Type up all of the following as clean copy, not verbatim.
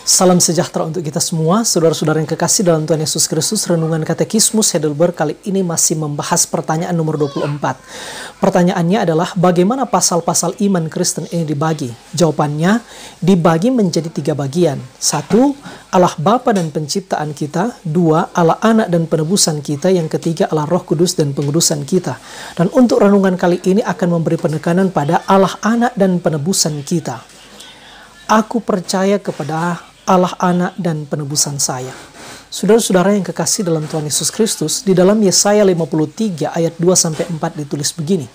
Salam sejahtera untuk kita semua, saudara-saudara yang kekasih dalam Tuhan Yesus Kristus. Renungan Katekismus Heidelberg kali ini masih membahas pertanyaan nomor 24. Pertanyaannya adalah, bagaimana pasal-pasal iman Kristen ini dibagi? Jawabannya, dibagi menjadi 3 bagian. 1. Allah Bapa dan penciptaan kita. 2. Allah Anak dan penebusan kita. Yang ketiga, Allah Roh Kudus dan pengudusan kita. Dan untuk renungan kali ini akan memberi penekanan pada Allah Anak dan penebusan kita. Aku percaya kepada Allah Anak dan penebusan saya. Saudara-saudara yang kekasih dalam Tuhan Yesus Kristus, di dalam Yesaya 53 ayat 2-4 ditulis begini.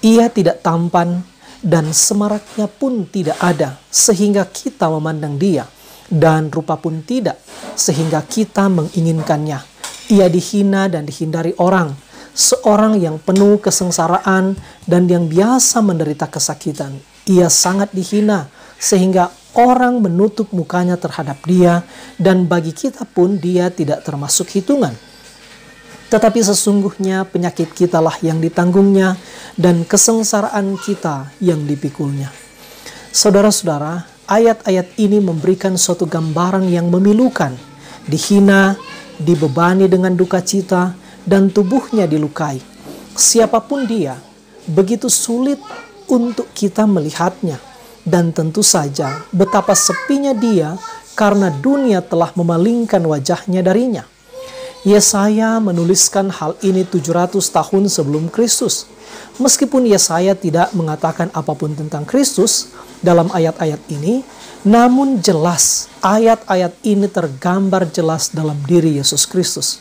Ia tidak tampan dan semaraknya pun tidak ada, sehingga kita memandang dia, dan rupa pun tidak, sehingga kita menginginkannya. Ia dihina dan dihindari orang, seorang yang penuh kesengsaraan dan yang biasa menderita kesakitan. Ia sangat dihina, sehingga orang menutup mukanya terhadap dia, dan bagi kita pun dia tidak termasuk hitungan. Tetapi sesungguhnya penyakit kitalah yang ditanggungnya, dan kesengsaraan kita yang dipikulnya. Saudara-saudara, ayat-ayat ini memberikan suatu gambaran yang memilukan. Dihina, dibebani dengan duka cita, dan tubuhnya dilukai. Siapapun dia, begitu sulit untuk kita melihatnya. Dan tentu saja betapa sepinya dia karena dunia telah memalingkan wajahnya darinya. Yesaya menuliskan hal ini 700 tahun sebelum Kristus. Meskipun Yesaya tidak mengatakan apapun tentang Kristus dalam ayat-ayat ini, namun jelas ayat-ayat ini tergambar jelas dalam diri Yesus Kristus.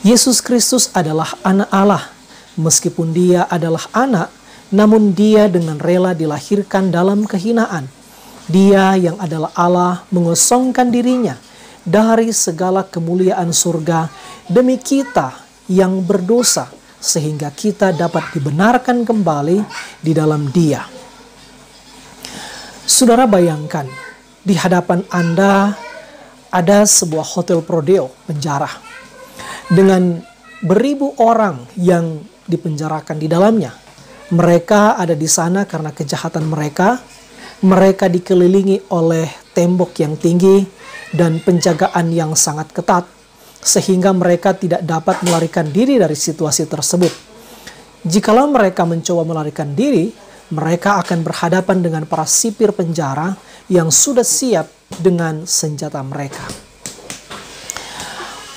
Yesus Kristus adalah anak Allah. Meskipun dia adalah anak, namun dia dengan rela dilahirkan dalam kehinaan. Dia yang adalah Allah mengosongkan dirinya dari segala kemuliaan surga demi kita yang berdosa, sehingga kita dapat dibenarkan kembali di dalam Dia. Saudara, bayangkan di hadapan Anda ada sebuah hotel prodeo, penjara, dengan beribu orang yang dipenjarakan di dalamnya. Mereka ada di sana karena kejahatan mereka. Mereka dikelilingi oleh tembok yang tinggi dan penjagaan yang sangat ketat, sehingga mereka tidak dapat melarikan diri dari situasi tersebut. Jikalau mereka mencoba melarikan diri, mereka akan berhadapan dengan para sipir penjara yang sudah siap dengan senjata mereka.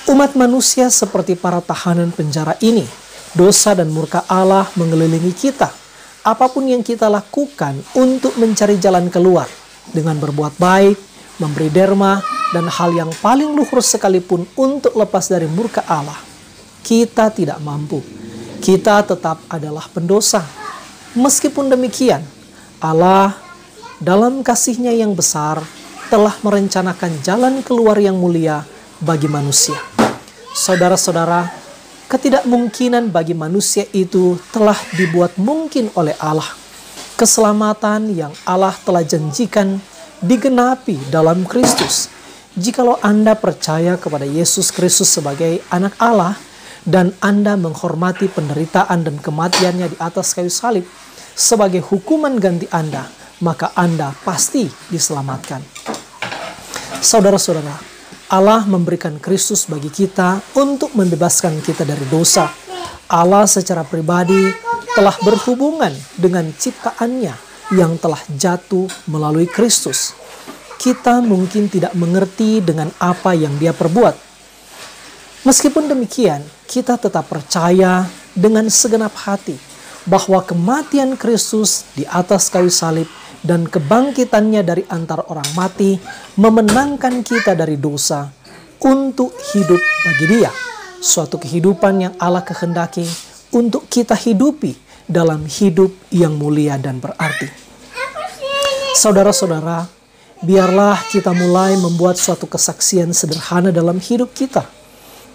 Umat manusia seperti para tahanan penjara ini, dosa dan murka Allah mengelilingi kita. Apapun yang kita lakukan untuk mencari jalan keluar dengan berbuat baik, memberi derma, dan hal yang paling luhur sekalipun untuk lepas dari murka Allah, kita tidak mampu. Kita tetap adalah pendosa. Meskipun demikian, Allah dalam kasih-Nya yang besar telah merencanakan jalan keluar yang mulia bagi manusia. Saudara-saudara, ketidakmungkinan bagi manusia itu telah dibuat mungkin oleh Allah. Keselamatan yang Allah telah janjikan digenapi dalam Kristus. Jikalau Anda percaya kepada Yesus Kristus sebagai anak Allah, dan Anda menghormati penderitaan dan kematiannya di atas kayu salib sebagai hukuman ganti Anda, maka Anda pasti diselamatkan. Saudara-saudara, Allah memberikan Kristus bagi kita untuk membebaskan kita dari dosa. Allah secara pribadi telah berhubungan dengan ciptaannya yang telah jatuh melalui Kristus. Kita mungkin tidak mengerti dengan apa yang Dia perbuat. Meskipun demikian, kita tetap percaya dengan segenap hati bahwa kematian Kristus di atas kayu salib dan kebangkitannya dari antara orang mati memenangkan kita dari dosa untuk hidup bagi Dia. Suatu kehidupan yang Allah kehendaki untuk kita hidupi dalam hidup yang mulia dan berarti. Saudara-saudara, biarlah kita mulai membuat suatu kesaksian sederhana dalam hidup kita.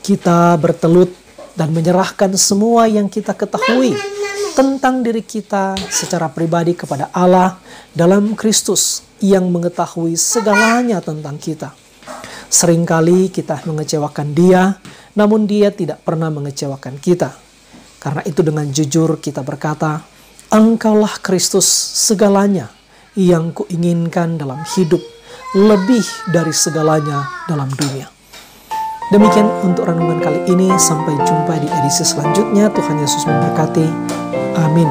Kita bertelut dan menyerahkan semua yang kita ketahui tentang diri kita secara pribadi kepada Allah dalam Kristus yang mengetahui segalanya tentang kita. Seringkali kita mengecewakan Dia, namun Dia tidak pernah mengecewakan kita. Karena itu dengan jujur kita berkata, Engkaulah Kristus segalanya yang kuinginkan dalam hidup. lebih dari segalanya dalam dunia. Demikian untuk renungan kali ini. Sampai jumpa di edisi selanjutnya. Tuhan Yesus memberkati. Amin.